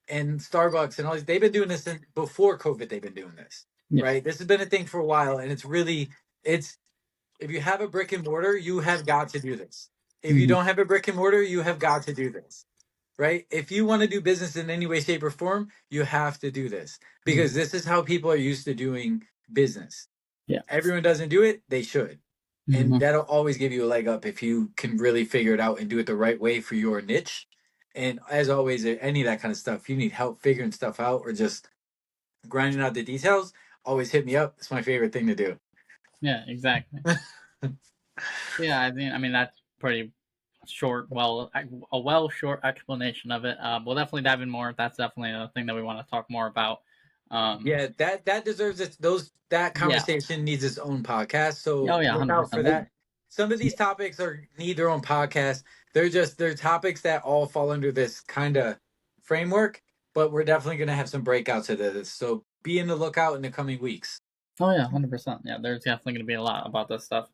and Starbucks and all these, they've been doing this since before COVID. They've been doing this, Yeah. right? This has been a thing for a while, and it's if you have a brick and mortar, you have got to do this. If you Hmm. don't have a brick and mortar, you have got to do this, right? If you want to do business in any way, shape, or form, you have to do this because Hmm. this is how people are used to doing business. Yeah. Everyone doesn't do it, they should. And Hmm. that'll always give you a leg up if you can really figure it out and do it the right way for your niche. And as always, any of that kind of stuff, you need help figuring stuff out or just grinding out the details, always hit me up. It's my favorite thing to do. Yeah, exactly. Yeah, I mean that's pretty short. Well, a well short explanation of it. We'll definitely dive in more. That's definitely a thing that we want to talk more about. Um, Yeah, that deserves its those that yeah. conversation needs its own podcast. Oh So yeah, look hundred out for percent. Well, that. Some of these topics are need their own podcast. They're topics that all fall under this kind of framework, but we're definitely gonna have some breakouts of this. So be in the lookout in the coming weeks. oh yeah, 100%. Yeah, there's definitely going to be a lot about this stuff.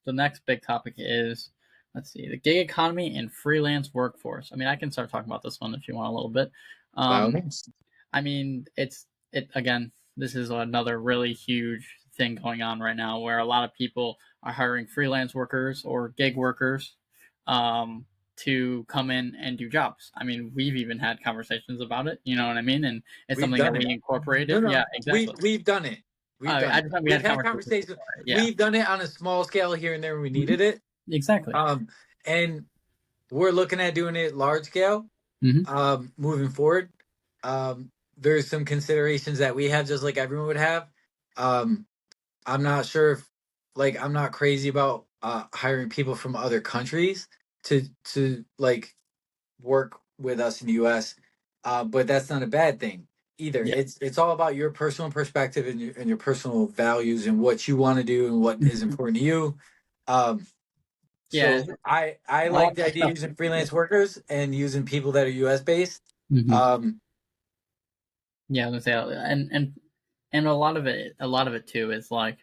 The next big topic is, let's see, the gig economy and freelance workforce. I mean, I can start talking about this one if you want a little bit. By all Um, means. I mean, it again. This is another really huge thing going on right now, where a lot of people are hiring freelance workers or gig workers um, to come in and do jobs. I mean, we've even had conversations about it. You know what I mean? And it's We've something that done we it. No, incorporated. Yeah, no, exactly. we've done it. We've done I it. just thought we We've had had conversations conversations. before. Yeah. We've done it on a small scale here and there when we Hmm. needed it. Exactly. Um, and we're looking at doing it large scale. Hmm. Moving forward, there's some considerations that we have, just like everyone would have. Um, I'm not sure if, like, I'm not crazy about hiring people from other countries to like work with us in the U.S. But that's not a bad thing either. Yeah. It's all about your personal perspective and your personal values and what you want to do and what is Mhm. important to you. Um, Yeah. so I A lot like of the that idea of stuff. using Yeah. freelance workers and using people that are U.S. based. Hmm. Um, Yeah. I was gonna say, and a lot of it too is like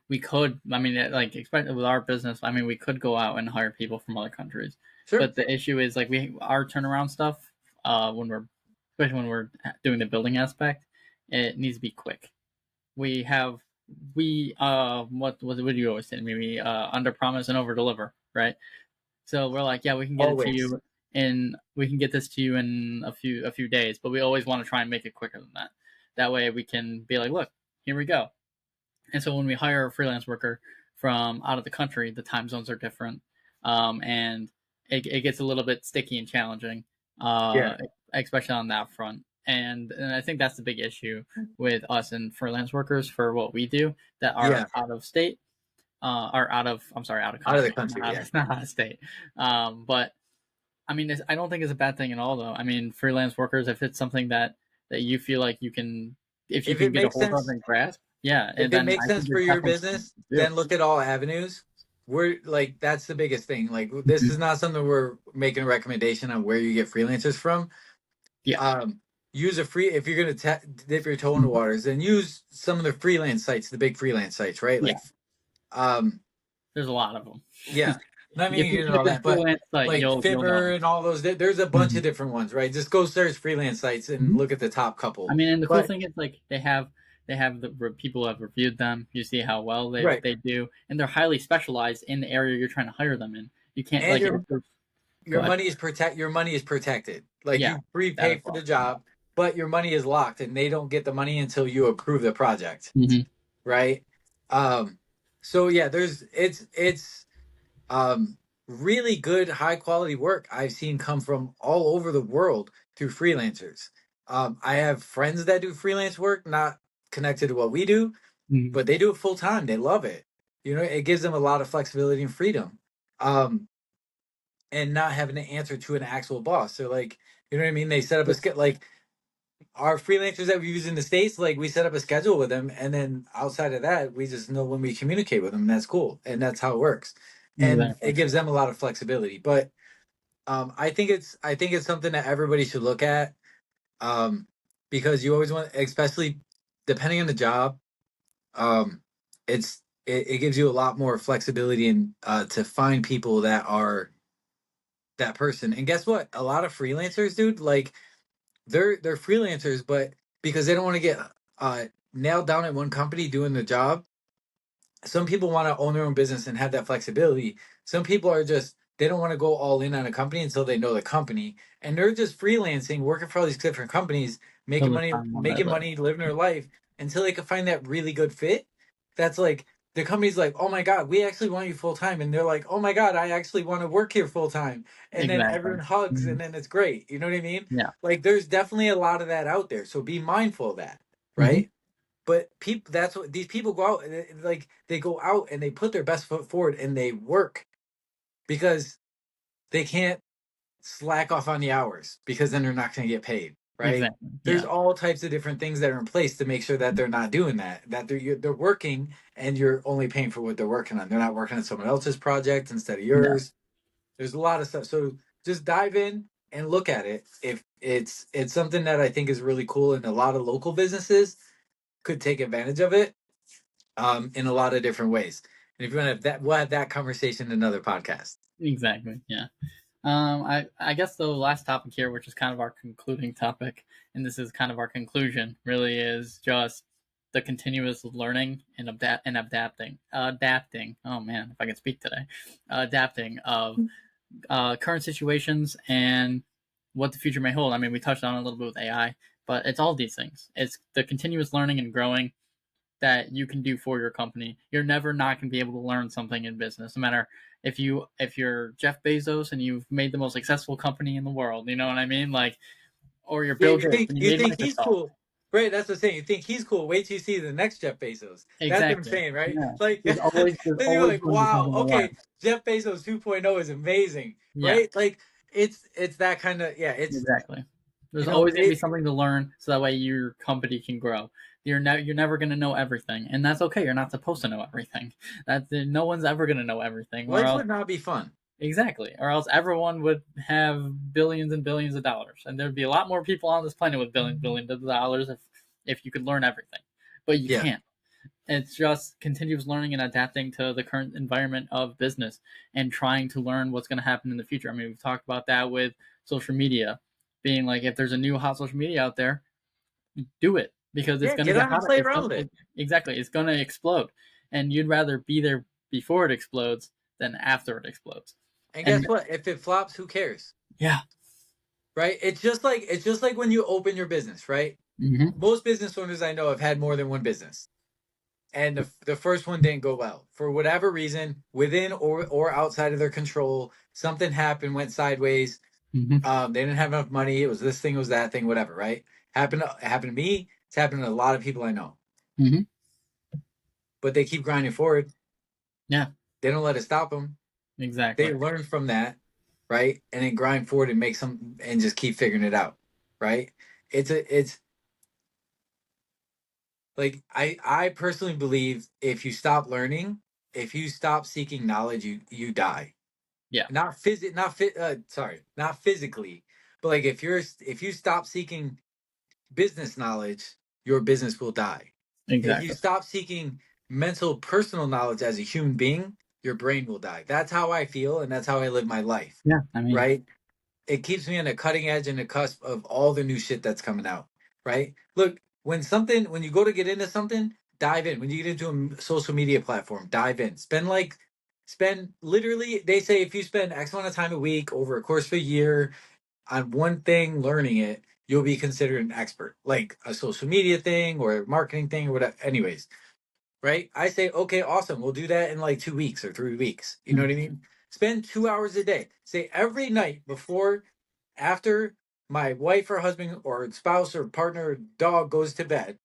we could. I mean, like especially with our business, I mean, we could go out and hire people from other countries, sure. but the issue is like our turnaround stuff. When we're especially when we're doing the building aspect, it needs to be quick. We have what do you always say? Maybe under promise and over deliver, right? So we're like, yeah, we can get it to Always. you we can get this to you in a few days, but we always want to try and make it quicker than that. That way we can be like, look, here we go. And so when we hire a freelance worker from out of the country, the time zones are different, and it gets a little bit sticky and challenging, Yeah. uh, especially on that front. And I think that's the big issue with us and freelance workers for what we do that are Yeah. out of state, are out of I'm sorry, out of Out of the country, country. Yeah. not out of state. But I mean, I don't think it's a bad thing at all, though. I mean, freelance workers, if it's something that you feel like if you If can it get a makes hold of sense, and grasp, yeah, if and it then makes I sense think for it's your definitely something business, to do. then look at all avenues. We're like that's the biggest thing. Like this Mhm. is not something we're making a recommendation on where you get freelancers from. Yeah. Um, use a free if you're gonna dip your toe in the Mhm. waters, then use some of the freelance sites, the big freelance sites, right? Yeah. Like, um, There's a lot of them. yeah. Not If meaning you you know type all in that, but freelance site, like you'll know. Fiverr and all those, there's a bunch Mhm. of different ones, right? Just go search freelance sites and Mhm. look at the top I couple. mean, and the cool But thing is like they have people have reviewed them. You see how well they right, they do, and they're highly specialized in the area you're trying to hire them in. You can't and like go your ahead. money is your money is protected. Like Yeah, you that prepay as for the well. job, but your money is locked, and they don't get the money until you approve the project, Hmm. right? Um, so yeah, it's um really good high quality work I've seen come from all over the world through freelancers. I have friends that do freelance work, not connected to what we do, Hmm. but they do it full time. They love it. You know, it gives them a lot of flexibility and freedom. Um, and not having to answer to an actual boss. So like, you know what I mean? They set up a schedule like our freelancers that we use in the States, like we set up a schedule with them and then outside of that, we just know when we communicate with them and that's cool. And that's how it works. And Exactly. it gives them a lot of flexibility. But I think it's something that everybody should look at. Um, because you always want, especially depending on the job, um, it gives you a lot more flexibility and to find people that are that person. And guess what? A lot of freelancers, dude, like they're freelancers, but because they don't want to get uh nailed down at one company doing the job, some people want to own their own business and have that flexibility. Some people are just they don't want to go all in on a company until they know the company, and they're just freelancing, working for all these different companies, Till the time when they making live. money, living their life until they can find that really good fit. That's like the company's like, oh my God, we actually want you full time. And they're like, oh my God, I actually want to work here full time. And then Exactly. everyone hugs Mhm. and then it's great. You know what I mean? Yeah. Like there's definitely a lot of that out there. So be mindful of that. Mhm. Right. But people, that's what these people go out and like they go out and they put their best foot forward and they work because they can't slack off on the hours because then they're not going to get paid, right? Exactly. There's Yeah. all types of different things that are in place to make sure that they're not doing that. That they're working and you're only paying for what they're working on. They're not working on someone else's project instead of Yeah. yours. There's a lot of stuff. So just dive in and look at it. If it's something that I think is really cool, and a lot of local businesses could take advantage of it in a lot of different ways. And if you want to have that, we'll have that conversation in another podcast. Exactly. Yeah. I guess the last topic here, which is kind of our concluding topic, and this is kind of our conclusion, really is just the continuous learning and adapting. Adapting. Oh man, if I can speak today, adapting of current situations and what the future may hold. I mean, we touched on it a little bit with AI, but it's all these things. It's the continuous learning and growing that you can do for your company. You're never not going to be able to learn something in business, no matter if you're Jeff Bezos and you've made the most successful company in the world. You know what I mean? Like, or you're Yeah, Bill Gates and you you made think he's Microsoft. cool, right? That's the thing. You think he's cool. Wait till you see the next Jeff Bezos. That's what I'm Exactly. saying, right? Yeah. Like, There's then you're always like, going to be wow, something to learn. okay, Jeff Bezos 2.0 is amazing, Yeah. right? Like, it's that kind of yeah. It's Exactly. There's you know always going to be it something to learn, so that way your company can grow. You're never going to know everything, and that's okay. You're not supposed to know everything. No one's ever going to know everything, or life else would not be fun. exactly, or else everyone would have billions and billions of dollars, and there'd be a lot more people on this planet with billions of dollars if you could learn everything, but you Yeah, can't. It's just continuous learning and adapting to the current environment of business and trying to learn what's going to happen in the future. I mean, we've talked about that with social media, being like, if there's a new hot social media out there, do it because it's yeah. going to Get get on and hotter. play It's around going with it. exactly. It's going to explode, and you'd rather be there before it explodes than after it explodes. And And guess what? If it flops, who cares, yeah, right? It's just like when you open your business, right? hmm Most business owners I know have had more than one business. And the first one didn't go well for whatever reason, within or outside of their control. Something happened, went sideways. hmm They didn't have enough money. It was this thing, it was that thing, whatever. Right? Happened to me. It's happened to a lot of people I know. hmm But they keep grinding forward. yeah, They don't let it stop them. exactly. They learn from that, right? And then grind forward and make some and just keep figuring it out, right? It's like I personally believe if you stop learning, if you stop seeking knowledge, you die. Yeah, Not physi- not fit sorry, not physically, but like if you stop seeking business knowledge, your business will die. If you exactly. stop seeking mental personal knowledge as a human being, your brain will die. That's how I feel and that's how I live my life, Yeah, I mean, right? It keeps me on the cutting edge and the cusp of all the new shit that's coming out, right? Look, when you go to get into something, dive in. When you get into a social media platform, dive in. Spend literally, they say if you spend X amount of time a week over a course of a year on one thing, learning it, you'll be considered an expert, like a social media thing or a marketing thing or whatever. Anyways, right? I say, okay, awesome. We'll do that in like 2 weeks or 3 weeks. You know mm, what I mean? Spend 2 hours a day. Say every night before, after my wife or husband or spouse or partner or dog goes to bed,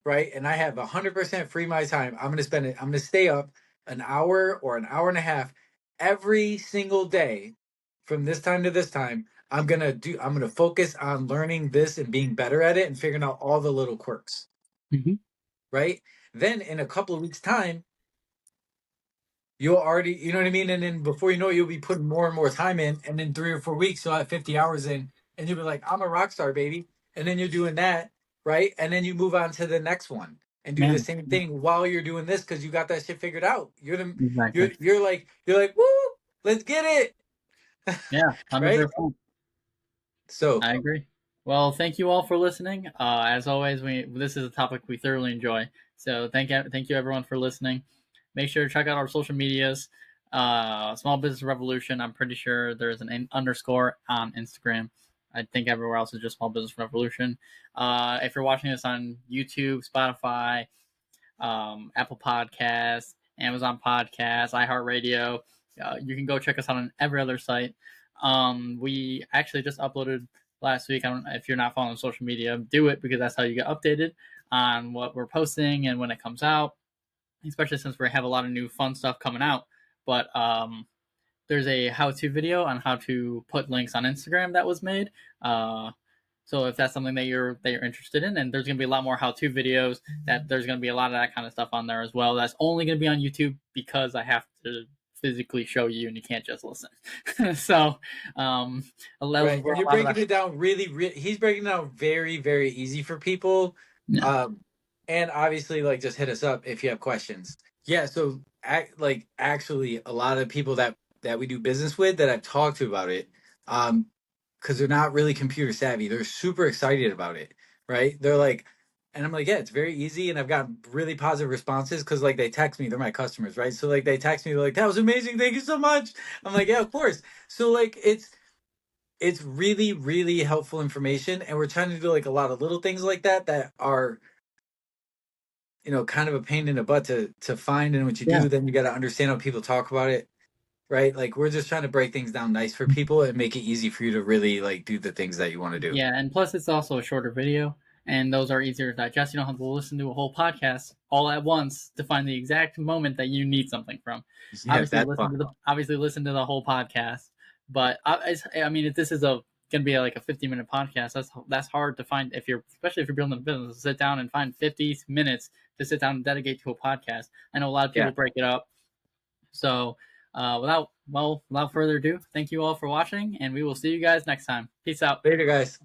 right? And I have 100% free my time. I'm going to spend it. I'm going to stay up an hour or an hour and a half every single day from this time to this time. I'm going to focus on learning this and being better at it and figuring out all the little quirks, mhm, right? Then in a couple of weeks time, you'll already, you know what I mean? And then before you know it, you'll be putting more and more time in. And in 3 or 4 weeks, you'll have 50 hours in and you'll be like, I'm a rock star, baby. And then you're doing that, right? And then you move on to the next one and do yeah, the same thing while you're doing this because you got that shit figured out. exactly. You're like, woo, let's get it. Yeah, Right? 100%. So I agree. Well, thank you all for listening. As always, this is a topic we thoroughly enjoy. So thank you everyone for listening. Make sure to check out our social medias. Small Business Revolution. I'm pretty sure there's an underscore on Instagram. I think everywhere else is just Small Business Revolution. If you're watching this on YouTube, Spotify, Apple Podcasts, Amazon Podcasts, iHeartRadio. You can go check us out on every other site. We actually just uploaded last week. I don't if you're not following social media, do it because that's how you get updated on what we're posting and when it comes out. Especially since we have a lot of new fun stuff coming out. But there's a how-to video on how to put links on Instagram that was made. Uh, so if that's something that you're interested in, and there's gonna be a lot more how-to videos. That there's gonna be a lot of that kind of stuff on there as well. That's only gonna be on YouTube because I have to physically show you, and you can't just listen. So allows Right. for And a you're lot of breaking that. it down he's breaking it down very, very easy for people. Yeah, Um, and obviously, like, just hit us up if you have questions. Yeah. So, actually, a lot of people that we do business with that I've talked to about it, because they're not really computer savvy, they're super excited about it. Right. They're like, and I'm like, yeah, it's very easy, and I've got really positive responses because like they text me, they're my customers, right? So like they text me, they're like, that was amazing, thank you so much. I'm like, yeah, of course. So like it's really really helpful information, and we're trying to do like a lot of little things like that that are kind of a pain in the butt to find. And what you yeah. do, then you got to understand how people talk about it, right? Like we're just trying to break things down nice for people and make it easy for you to really like do the things that you want to do. Yeah, and plus it's also a shorter video, and those are easier to digest. You don't have to listen to a whole podcast all at once to find the exact moment that you need something from. Yeah, that's fun. Obviously listen to the whole podcast, but I mean, if this is a gonna be like a 50-minute podcast, that's hard to find if you're especially if you're building a business. To sit down and find 50 minutes to sit down and dedicate to a podcast. I know a lot of Yeah. people break it up, so without further ado, thank you all for watching, and we will see you guys next time. Peace out. Later, guys.